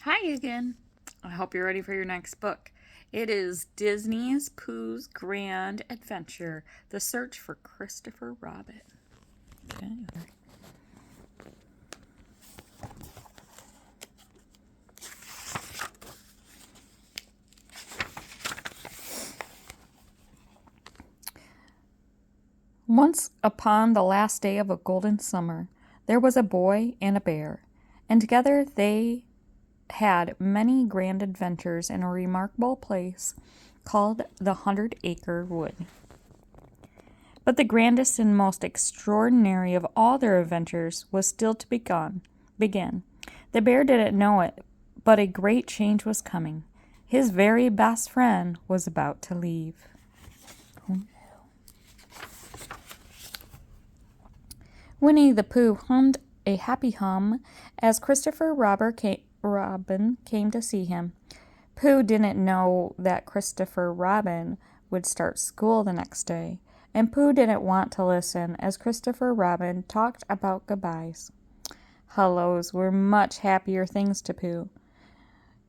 Hi again. I hope you're ready for your next book. It is Disney's Pooh's Grand Adventure, The Search for Christopher Robin. Okay. Once upon the last day of a golden summer, there was a boy and a bear, and together they had many grand adventures in a remarkable place called the 100-Acre Wood. But the grandest and most extraordinary of all their adventures was still to begin. The bear didn't know it, but a great change was coming. His very best friend was about to leave. Oh, no. Winnie the Pooh hummed a happy hum as Christopher Robin came to see him. Pooh didn't know that Christopher Robin would start school the next day, and Pooh didn't want to listen as Christopher Robin talked about goodbyes. Hellos were much happier things to Pooh.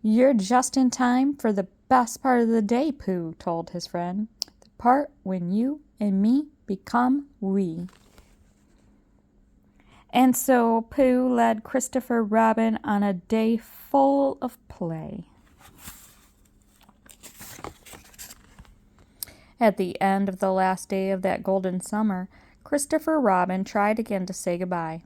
"You're just in time for the best part of the day," Pooh told his friend. "The part when you and me become we." And so Pooh led Christopher Robin on a day full of play. At the end of the last day of that golden summer, Christopher Robin tried again to say goodbye.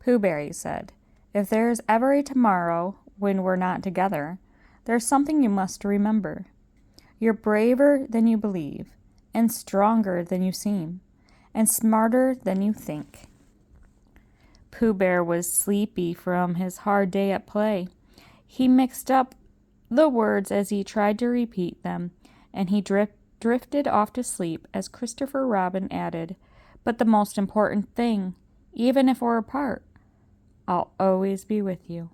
"Poohberry said, "if there is ever a tomorrow when we're not together, there's something you must remember. You're braver than you believe, and stronger than you seem, and smarter than you think." Pooh Bear was sleepy from his hard day at play. He mixed up the words as he tried to repeat them, and he drifted off to sleep as Christopher Robin added, "But the most important thing, even if we're apart, I'll always be with you."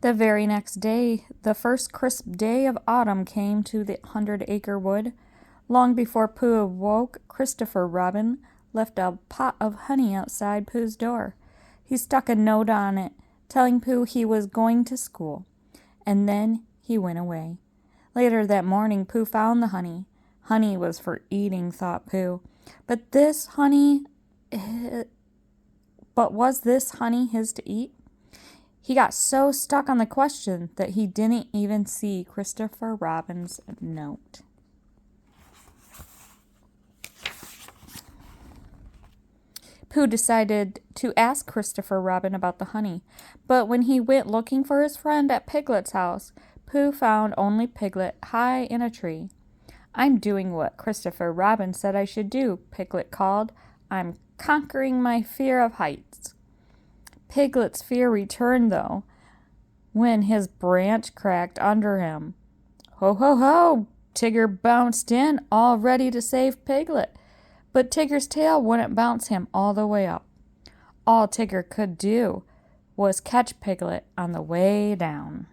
The very next day, the first crisp day of autumn came to the 100-Acre Wood. Long before Pooh awoke, Christopher Robin left a pot of honey outside Pooh's door. He stuck a note on it, telling Pooh he was going to school, and then he went away. Later that morning, Pooh found the honey. Honey was for eating, thought Pooh. But was this honey his to eat? He got so stuck on the question that he didn't even see Christopher Robin's note. Pooh decided to ask Christopher Robin about the honey, but when he went looking for his friend at Piglet's house, Pooh found only Piglet high in a tree. "I'm doing what Christopher Robin said I should do," Piglet called. "I'm conquering my fear of heights." Piglet's fear returned, though, when his branch cracked under him. "Ho, ho, ho!" Tigger bounced in, all ready to save Piglet. But Tigger's tail wouldn't bounce him all the way up. All Tigger could do was catch Piglet on the way down.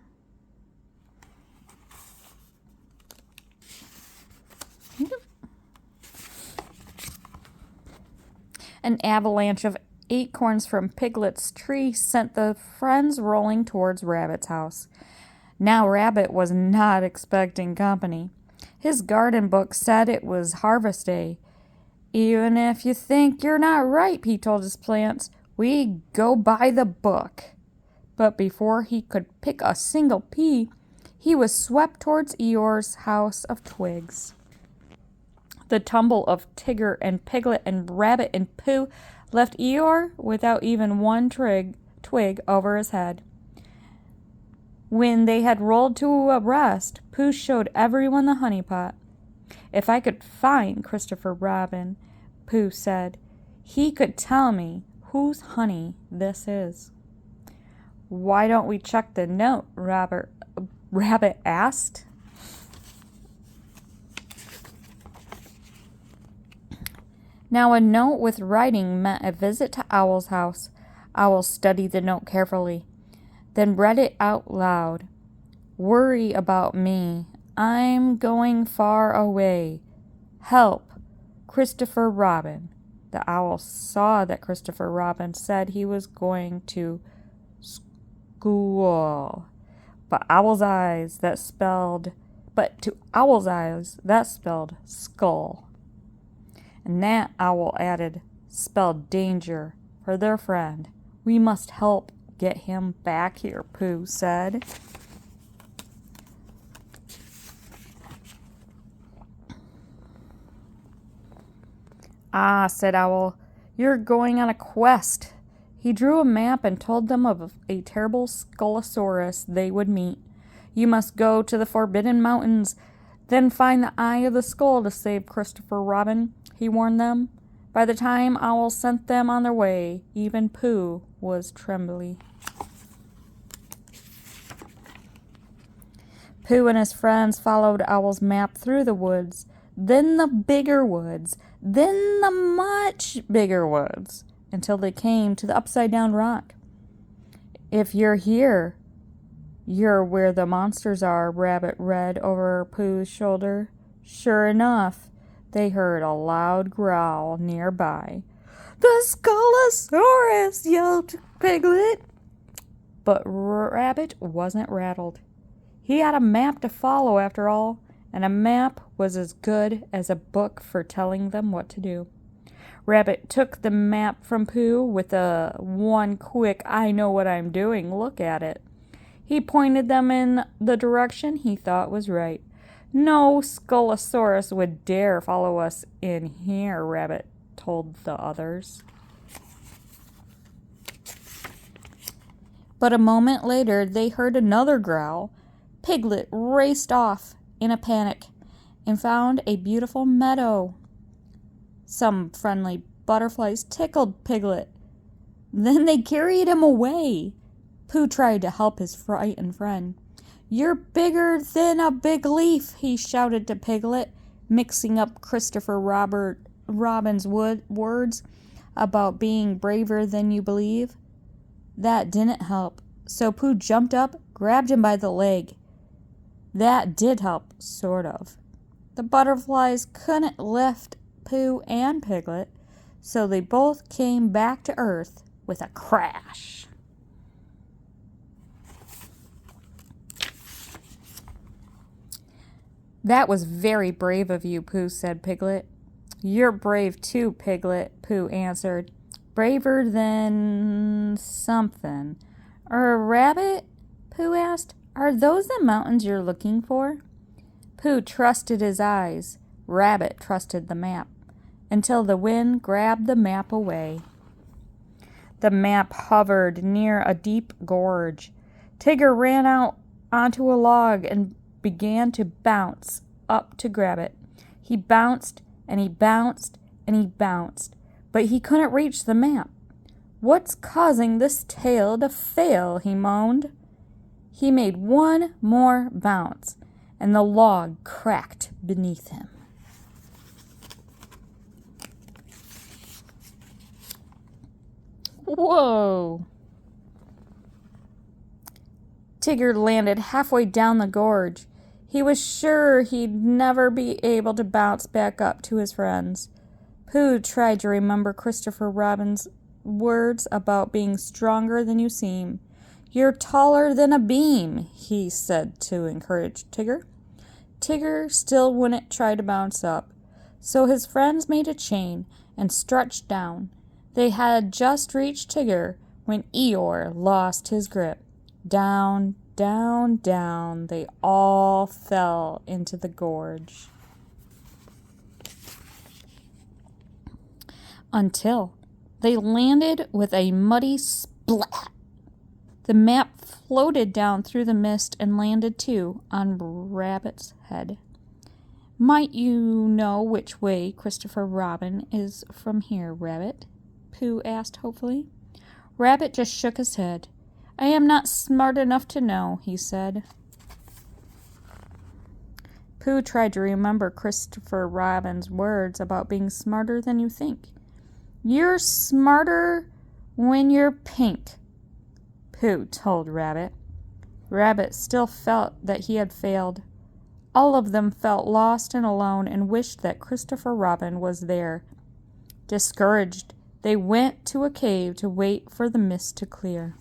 An avalanche of acorns from Piglet's tree sent the friends rolling towards Rabbit's house. Now Rabbit was not expecting company. His garden book said it was harvest day. "Even if you think you're not ripe," he told his plants, "we go by the book." But before he could pick a single pea, he was swept towards Eeyore's house of twigs. The tumble of Tigger and Piglet and Rabbit and Pooh left Eeyore without even one twig over his head. When they had rolled to a rest, Pooh showed everyone the honey pot. "If I could find Christopher Robin," Pooh said, "he could tell me whose honey this is." "Why don't we check the note?" Rabbit asked. Now a note with writing meant a visit to Owl's house. Owl studied the note carefully, then read it out loud. "Worry about me. I'm going far away. Help, Christopher Robin." The owl saw that Christopher Robin said he was going to school. But to Owl's eyes, that spelled skull. And that owl added, spelled danger for their friend. We must help get him back here, Pooh said. Ah, said Owl, you're going on a quest. He drew a map and told them of a terrible Skullosaurus they would meet. You must go to the Forbidden Mountains, then find the Eye of the Skull to save Christopher Robin, he warned them. By the time Owl sent them on their way, even Pooh was trembly. Pooh and his friends followed Owl's map through the woods, then the bigger woods, then the much bigger woods, until they came to the upside-down rock. If you're here, you're where the monsters are, Rabbit read over Pooh's shoulder. Sure enough, they heard a loud growl nearby. The Skullosaurus, yelled Piglet. But Rabbit wasn't rattled. He had a map to follow after all, and a map was as good as a book for telling them what to do. Rabbit took the map from Pooh with a one quick I know what I'm doing look at it. He pointed them in the direction he thought was right. No Skullosaurus would dare follow us in here, Rabbit told the others. But a moment later they heard another growl. Piglet raced off in a panic and found a beautiful meadow. Some friendly butterflies tickled Piglet. Then they carried him away. Pooh tried to help his frightened friend. You're bigger than a big leaf, he shouted to Piglet, mixing up Christopher Robin's words about being braver than you believe. That didn't help, so Pooh jumped up, grabbed him by the leg. That did help, sort of. The butterflies couldn't lift Pooh and Piglet, so they both came back to Earth with a crash. That was very brave of you, Pooh, said Piglet. You're brave too, Piglet, Pooh answered. Braver than something. Rabbit? Pooh asked. Are those the mountains you're looking for? Pooh trusted his eyes. Rabbit trusted the map, until the wind grabbed the map away. The map hovered near a deep gorge. Tigger ran out onto a log and began to bounce up to grab it. He bounced and he bounced and he bounced, but he couldn't reach the map. What's causing this tail to fail? He moaned. He made one more bounce, and the log cracked beneath him. Whoa! Tigger landed halfway down the gorge. He was sure he'd never be able to bounce back up to his friends. Pooh tried to remember Christopher Robin's words about being stronger than you seem. You're taller than a beam, he said to encourage Tigger. Tigger still wouldn't try to bounce up, so his friends made a chain and stretched down. They had just reached Tigger when Eeyore lost his grip. Down, down, down, they all fell into the gorge. Until they landed with a muddy splat. The map floated down through the mist and landed, too, on Rabbit's head. Might you know which way Christopher Robin is from here, Rabbit? Pooh asked hopefully. Rabbit just shook his head. I am not smart enough to know, he said. Pooh tried to remember Christopher Robin's words about being smarter than you think. You're smarter when you're pink, Pooh told Rabbit. Rabbit still felt that he had failed. All of them felt lost and alone and wished that Christopher Robin was there Discouraged, they went to a cave to wait for the mist to clear.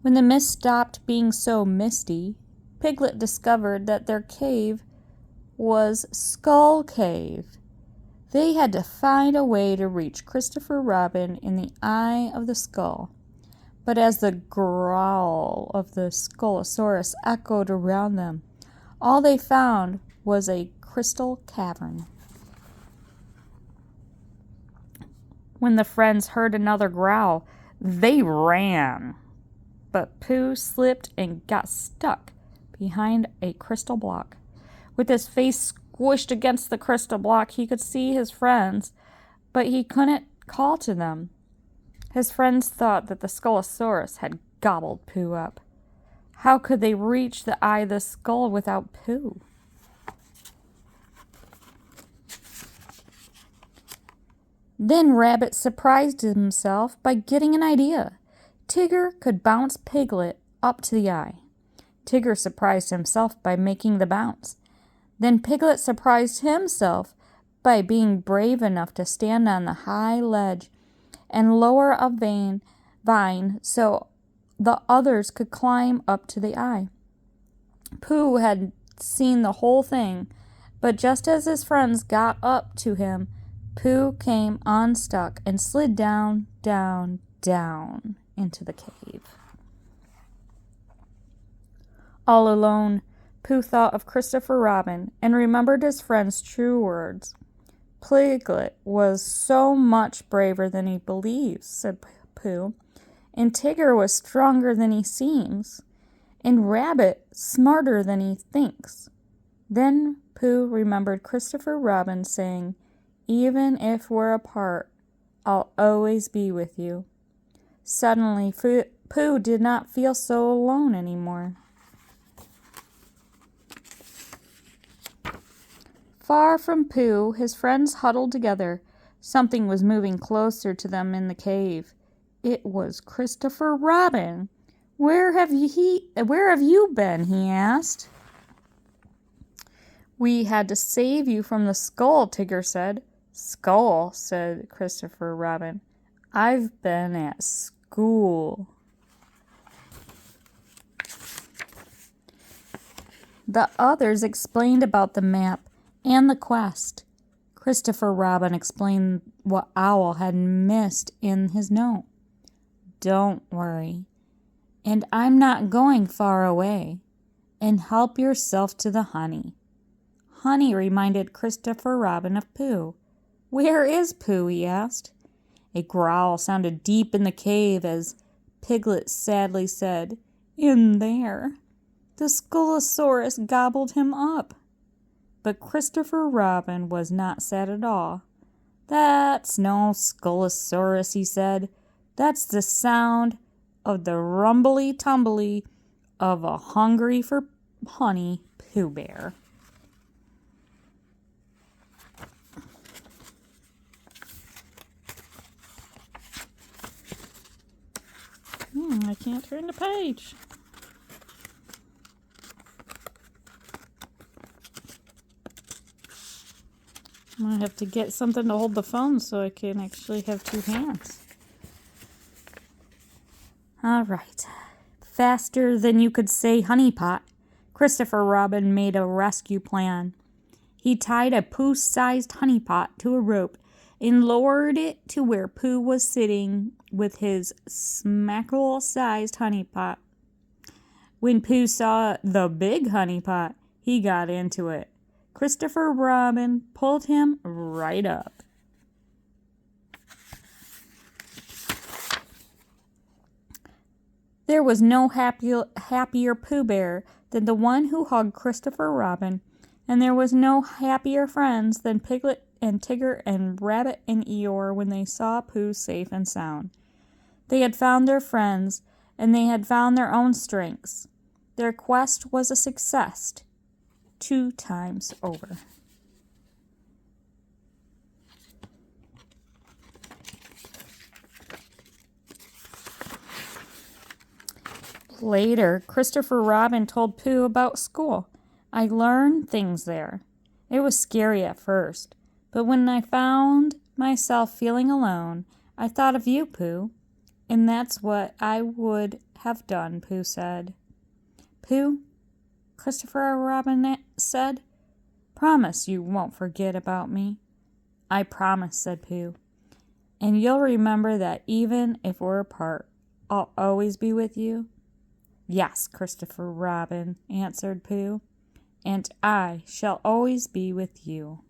When the mist stopped being so misty, Piglet discovered that their cave was Skull Cave. They had to find a way to reach Christopher Robin in the eye of the skull. But as the growl of the Skullosaurus echoed around them, all they found was a crystal cavern. When the friends heard another growl, they ran. But Pooh slipped and got stuck behind a crystal block. With his face squished against the crystal block, he could see his friends, but he couldn't call to them. His friends thought that the Skullosaurus had gobbled Pooh up. How could they reach the eye of the skull without Pooh? Then Rabbit surprised himself by getting an idea. Tigger could bounce Piglet up to the eye. Tigger surprised himself by making the bounce. Then Piglet surprised himself by being brave enough to stand on the high ledge and lower a vine so the others could climb up to the eye. Pooh had seen the whole thing, but just as his friends got up to him, Pooh came unstuck and slid down, down, down into the cave. All alone, Pooh thought of Christopher Robin and remembered his friend's true words. Piglet was so much braver than he believes, said Pooh, and Tigger was stronger than he seems, and Rabbit smarter than he thinks. Then Pooh remembered Christopher Robin saying, "Even if we're apart, I'll always be with you." Suddenly, Pooh did not feel so alone anymore. Far from Pooh, his friends huddled together. Something was moving closer to them in the cave. It was Christopher Robin. Where have you been?" he asked. "We had to save you from the skull," Tigger said. "Skull," said Christopher Robin. "I've been at school." The others explained about the map and the quest. Christopher Robin explained what Owl had missed in his note. "Don't worry, and I'm not going far away, and help yourself to the honey." Honey reminded Christopher Robin of Pooh. "Where is Pooh?" he asked. A growl sounded deep in the cave as Piglet sadly said, "In there. The Skullosaurus gobbled him up." But Christopher Robin was not sad at all. "That's no Skullosaurus," he said. "That's the sound of the rumbly-tumbly of a hungry for honey Pooh Bear." I can't turn the page. I'm going to have to get something to hold the phone so I can actually have two hands. All right. Faster than you could say honeypot, Christopher Robin made a rescue plan. He tied a Pooh-sized honeypot to a rope and lowered it to where Pooh was sitting with his smackerel-sized honeypot. When Pooh saw the big honeypot, he got into it. Christopher Robin pulled him right up. There was no happier Pooh Bear than the one who hugged Christopher Robin, and there was no happier friends than Piglet and Tigger and Rabbit and Eeyore when they saw Pooh safe and sound. They had found their friends, and they had found their own strengths. Their quest was a success 2 times over. Later, Christopher Robin told Pooh about school. "I learned things there. It was scary at first, but when I found myself feeling alone, I thought of you, Pooh. And that's what I would have done, Pooh said. Pooh, Christopher Robin said, promise you won't forget about me. I promise, said Pooh. And you'll remember that even if we're apart, I'll always be with you? Yes, Christopher Robin, answered Pooh, and I shall always be with you.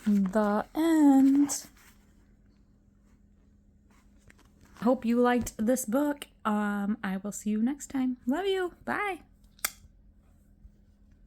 The end. Hope you liked this book. I will see you next time. Love you. Bye.